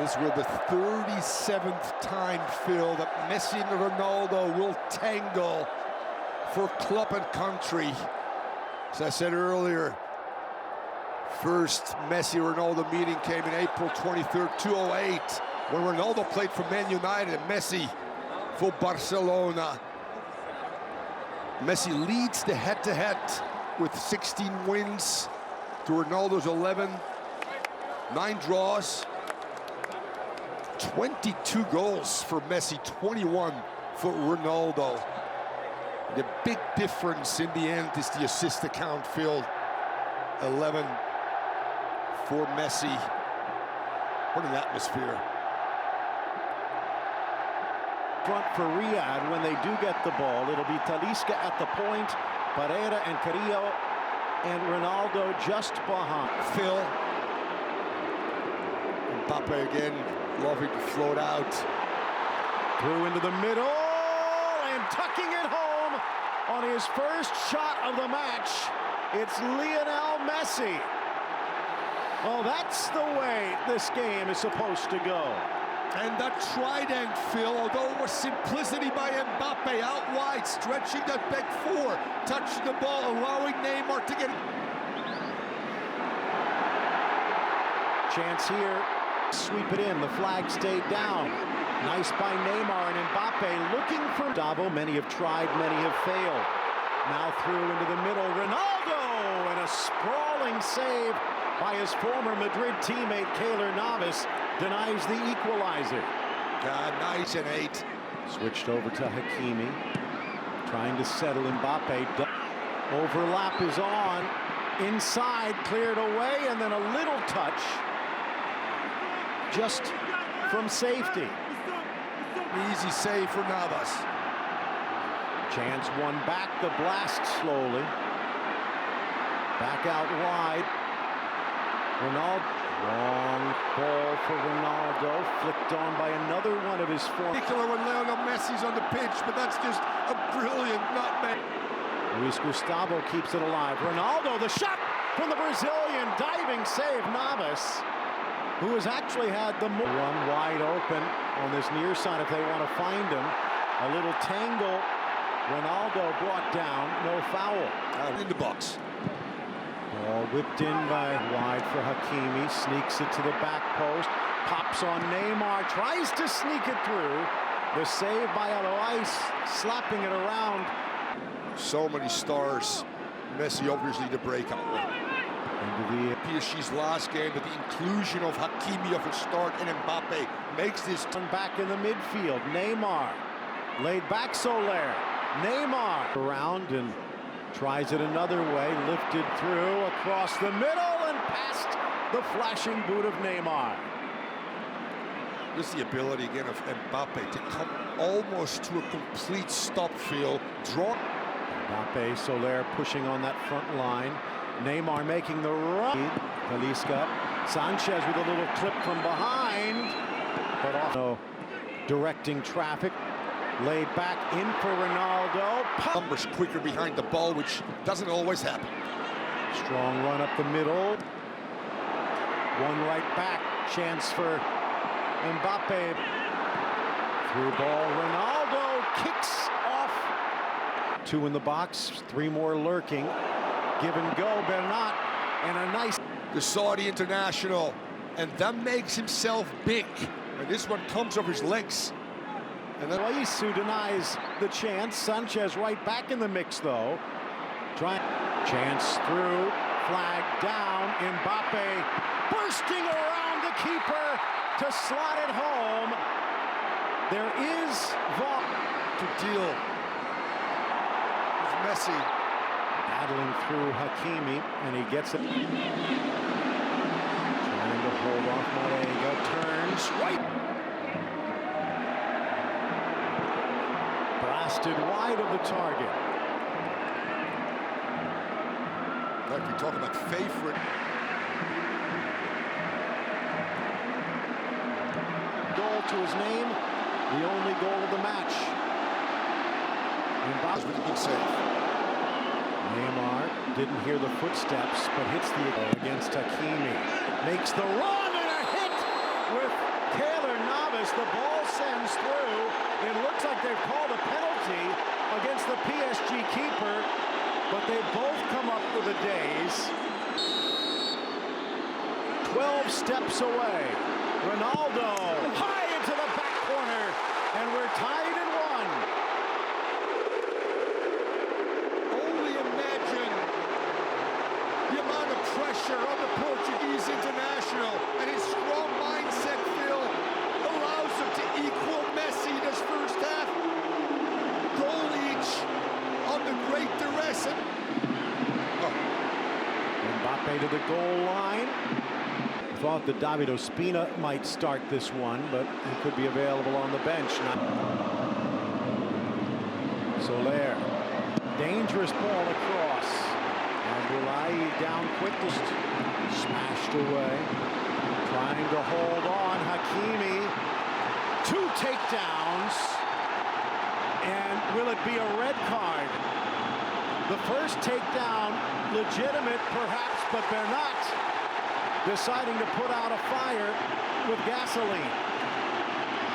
This will be the 37th time, Phil, that Messi and Ronaldo will tangle for club and country. As I said earlier, first Messi-Ronaldo meeting came in April 23rd, 2008, when Ronaldo played for Man United and Messi for Barcelona. Messi leads the head-to-head with 16 wins to Ronaldo's 11, 9 draws, 22 goals for Messi, 21 for Ronaldo. The big difference in the end is the assist account, Phil. 11 for Messi. What an atmosphere. Front for Riyadh when they do get the ball. It'll be Talisca at the point, Pereira and Carrillo, and Ronaldo just behind. Phil. Mbappe again, loving to float out. Through into the middle, and tucking it home on his first shot of the match. It's Lionel Messi. Well, that's the way this game is supposed to go. And that trident, Phil, although it was simplicity by Mbappe out wide, stretching that back four, touching the ball, allowing Neymar to get it. Chance here, sweep it in, the flag stayed down. Nice by Neymar and Mbappe looking for Davo. Many have tried, many have failed. Now through into the middle, Ronaldo, and a sprawling save by his former Madrid teammate, Keylor Navas, denies the equalizer. Nice and 8. Switched over to Hakimi, trying to settle Mbappe. Overlap is on, inside, cleared away, and then a little touch, just from safety. Easy save for Navas. Chance won back, the blast slowly. Back out wide. Ronaldo, long ball for Ronaldo, flicked on by another one of his form. Particular when Lionel Messi's on the pitch, but that's just a brilliant nutmeg. Luis Gustavo keeps it alive. Ronaldo, the shot from the Brazilian, diving save, Navas, who has actually had the one wide open on this near side if they want to find him. A little tangle. Ronaldo brought down, no foul. In the box. Ball whipped in by wide for Hakimi, sneaks it to the back post, pops on Neymar, tries to sneak it through. The save by Alois, slapping it around. So many stars. Messi obviously the breakout one. Into the PSG's last game, but the inclusion of Hakimi of a start and Mbappe makes this back in the midfield. Neymar laid back Soler. Neymar around and tries it another way, lifted through across the middle and past the flashing boot of Neymar. Just the ability again of Mbappe to come almost to a complete stop, Phil. Draw. Mbappe, Soler pushing on that front line. Neymar making the run. Talisca, Sanchez with a little clip from behind, but off. Directing traffic. Laid back in for Ronaldo. Numbers quicker behind the ball, which doesn't always happen. Strong run up the middle. One right back. Chance for Mbappe. Through ball. Ronaldo kicks off. 2 in the box. 3 more lurking. Give and go. Bernat. And a nice. The Saudi international. And that makes himself big. And this one comes off his legs. And then Hugo denies the chance. Sanchez right back in the mix, though. Chance through, flag down. Mbappe bursting around the keeper to slot it home. There is to deal with Messi. Battling through Hakimi, and he gets it. Trying to hold off Marega. Turns right. Blasted wide of the target. Like we talk about favorite. Goal to his name, the only goal of the match. Mbappe's with a good save. Neymar didn't hear the footsteps, but hits the against Hakimi. Makes the run and a hit with Kylian Mbappe, the ball sends through. It looks like they've called a penalty against the PSG keeper, but they both come up with a daze. 12 steps away. Ronaldo high into the back corner, and we're tied at 1. Only imagine the amount of pressure on the Portuguese international, and his strong mindset, Phil, allows him to equal Messi in his first half. Goal each under great duress. Mbappe to the goal line. Thought that David Ospina might start this one, but he could be available on the bench. Soler, dangerous ball across. Abdullahi down quickest, smashed away. Trying to hold on, Hakimi. 2 takedowns, and will it be a red card? The first takedown, legitimate perhaps, but they're not. Deciding to put out a fire with gasoline.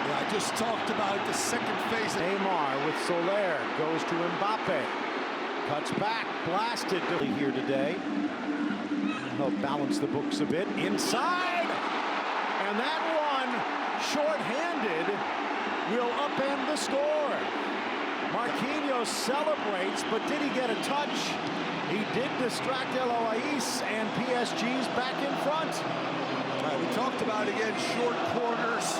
Yeah, I just talked about the second phase. Neymar with Soler goes to Mbappe. Cuts back, blasted here today. Help balance the books a bit. Inside! And that one, short-handed, will upend the score. Marquinhos celebrates, but did he get a touch? He did distract Eloise, and PSG's back in front. We talked about, again, short corners,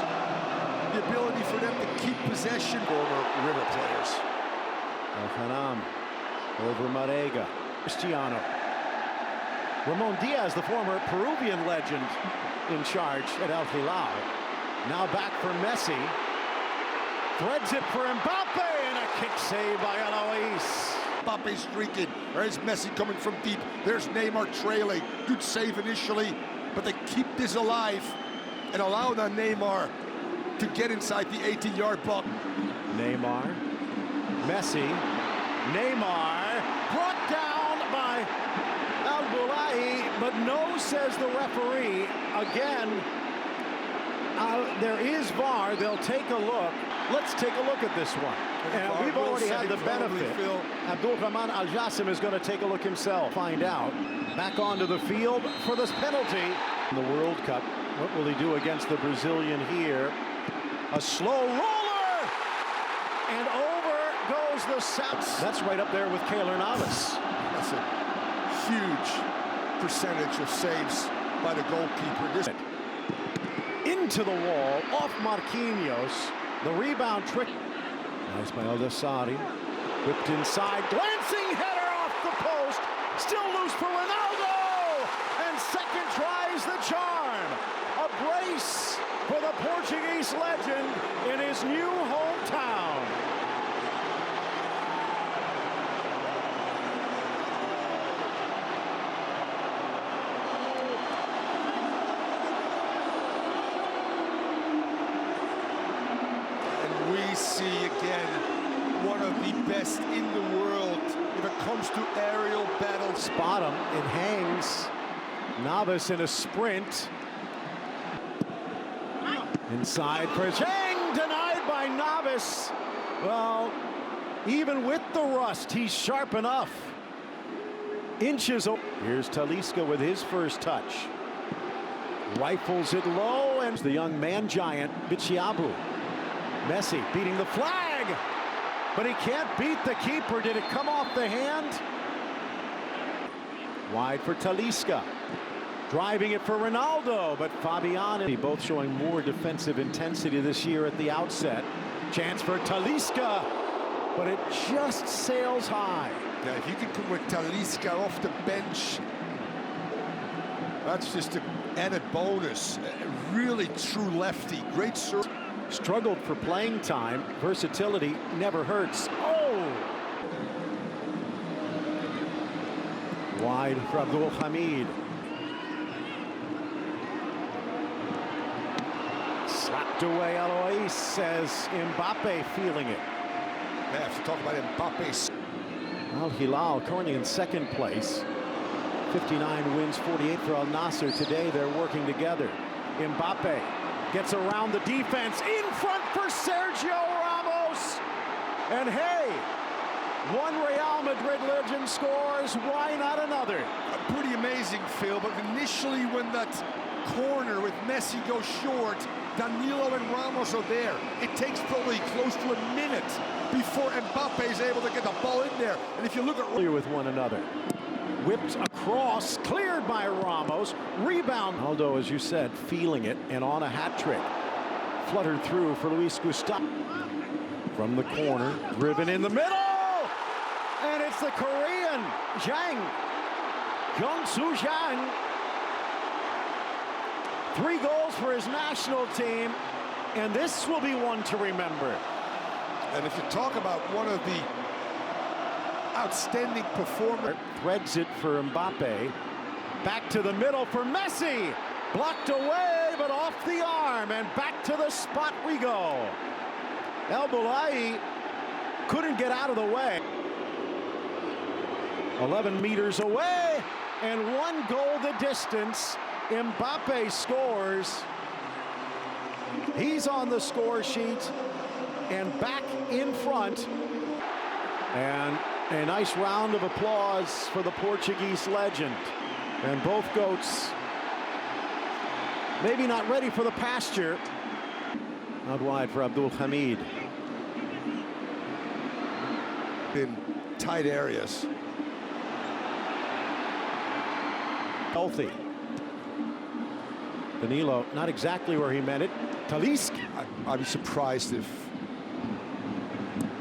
the ability for them to keep possession. Former River players. Al-Khanam over Marega. Cristiano. Ramon Diaz, the former Peruvian legend, in charge at Al Hilal. Now back for Messi. Threads it for Mbappe, and a kick save by Eloise. Mbappe streaking. There's Messi coming from deep. There's Neymar trailing. Good save initially, but they keep this alive and allow now Neymar to get inside the 18-yard box. Neymar, Messi, Neymar brought down by Abdullahi, but no, says the referee. Again, there is VAR. They'll take a look. Let's take a look at this one. And we've already had the benefit. Abdulrahman Al-Jassim is going to take a look himself. Find out. Back onto the field for this penalty. In the World Cup, what will he do against the Brazilian here? A slow roller! And over goes the South. That's right up there with Kylian Mbappe. That's a huge percentage of saves by the goalkeeper. Into the wall, off Marquinhos. The rebound trick. Nice by Al-Dassari. Whipped inside, glancing header off the post. Still loose for Ronaldo! And second tries the charm. A brace for the Portuguese legend in his new hometown. We see again one of the best in the world if it comes to aerial battles. Spot him, it hangs. Navas in a sprint. Inside for Jang, denied by Navas. Well, even with the rust, he's sharp enough. Inches. Here's Talisca with his first touch. Rifles it low, and the young man giant, Bichiabu. Messi beating the flag, but he can't beat the keeper. Did it come off the hand? Wide for Talisca. Driving it for Ronaldo, but Fabian, both showing more defensive intensity this year at the outset. Chance for Talisca, but it just sails high. Yeah, if you can come with Talisca off the bench, that's just an added bonus. Really true lefty, great serve. Struggled for playing time. Versatility never hurts. Oh! Wide for Abdul Hamid. Slapped away Eloise, says Mbappe, feeling it. Yeah, if you talk about Mbappe. Al Hilal currently in second place. 59 wins, 48 for Al Nassr. Today they're working together. Mbappe Gets around the defense, in front for Sergio Ramos. And hey, one Real Madrid legend scores, why not another? Pretty amazing, Phil, but initially when that corner with Messi goes short, Danilo and Ramos are there. It takes probably close to a minute before Mbappe is able to get the ball in there. And if you look at... With one another. Whipped across, cleared by Ramos. Rebound. Ronaldo, as you said, feeling it and on a hat trick. Fluttered through for Luis Gustavo. From the corner, driven in the middle. And it's the Korean, Jang. Hyun-soo Jang. 3 goals for his national team. And this will be one to remember. And if you talk about one of the outstanding performers. Threads it for Mbappe. Back to the middle for Messi. Blocked away, but off the arm. And back to the spot we go. El Boulai couldn't get out of the way. 11 meters away. And 1 goal the distance. Mbappe scores. He's on the score sheet. And back in front. And a nice round of applause for the Portuguese legend. And both goats maybe not ready for the pasture. Out wide for Abdul Hamid. In tight areas. Healthy. Danilo, not exactly where he meant it. Talisca. I'd be surprised if...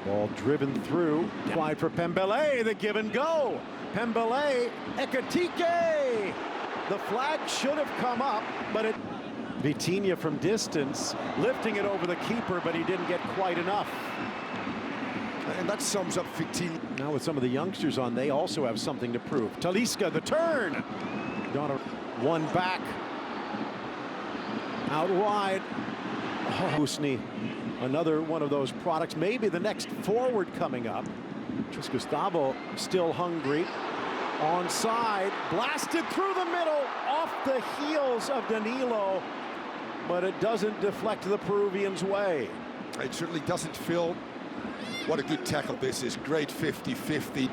Ball driven through. Wide for Pembele, the give and go. Pembele, Ekitike. The flag should have come up, but it... Vitinha from distance, lifting it over the keeper, but he didn't get quite enough. And that sums up Vitinha. Now with some of the youngsters on, they also have something to prove. Talisca, the turn. One back. Out wide. Oh, Husni. Another one of those products, maybe the next forward coming up. Just Gustavo still hungry. Onside, blasted through the middle, off the heels of Danilo, but it doesn't deflect the Peruvians' way. It certainly doesn't, Phil. What a good tackle this is. Great 50-50.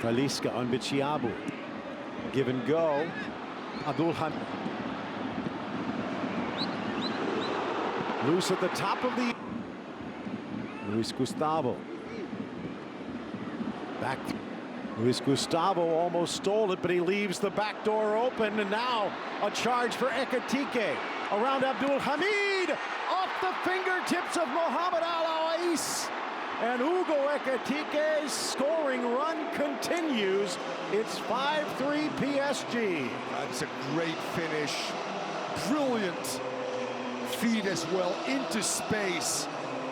Talisca on Bichiabu. Give and go. Abdul Hamid. Loose at the top of the... Luis Gustavo. Back. Luis Gustavo almost stole it, but he leaves the back door open, and now a charge for Ekitike. Around Abdul Hamid, off the fingertips of Mohamed Al-Awais. And Hugo Ekitike's scoring run continues. It's 5-3 PSG. That's a great finish. Brilliant feed as well into space,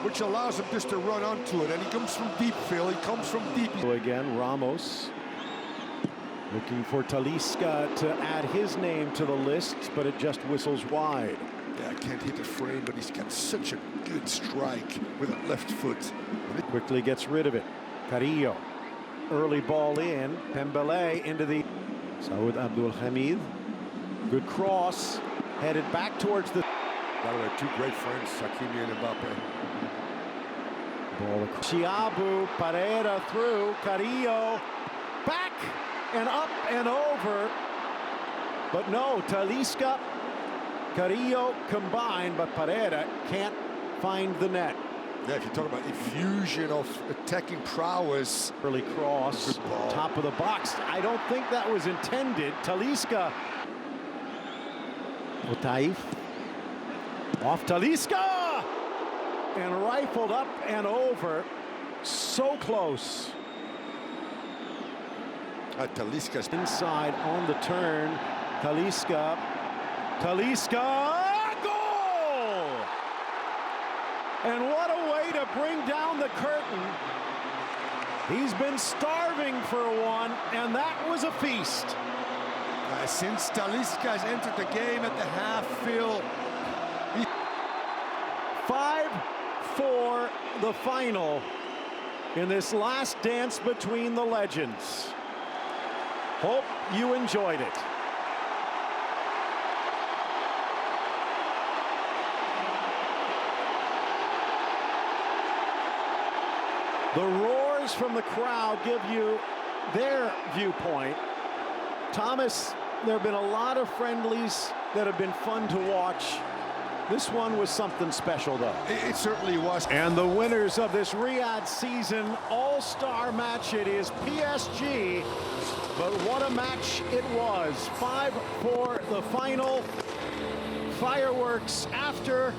which allows him just to run onto it. And he comes from deep, Phil. He comes from deep. Again, Ramos looking for Talisca to add his name to the list, but it just whistles wide. Yeah, I can't hit the frame, but he's got such a good strike with a left foot. Quickly gets rid of it. Carrillo. Early ball in. Pembele into the... Saud Abdul Hamid. Good cross. Headed back towards the... By the way, 2 great friends, Hakimi and Mbappe. Ball across. Chiabu, Pereira through. Carrillo. Back and up and over. But no, Talisca, Carrillo combined, but Pereira can't find the net. Yeah, if you talk about infusion of attacking prowess. Early cross, top of the box. I don't think that was intended. Talisca. Otaif. Off Talisca! And rifled up and over. So close. Talisca's inside on the turn. Talisca. Talisca! Goal! And what a way to bring down the curtain. He's been starving for one, and that was a feast. Since Talisca has entered the game at the half, Phil. 5-4 the final in this last dance between the legends. Hope you enjoyed it. The roars from the crowd give you their viewpoint. Thomas, there have been a lot of friendlies that have been fun to watch. This one was something special, though. It certainly was. And the winners of this Riyadh season all-star match, it is PSG. But what a match it was. 5-4 the final. Fireworks after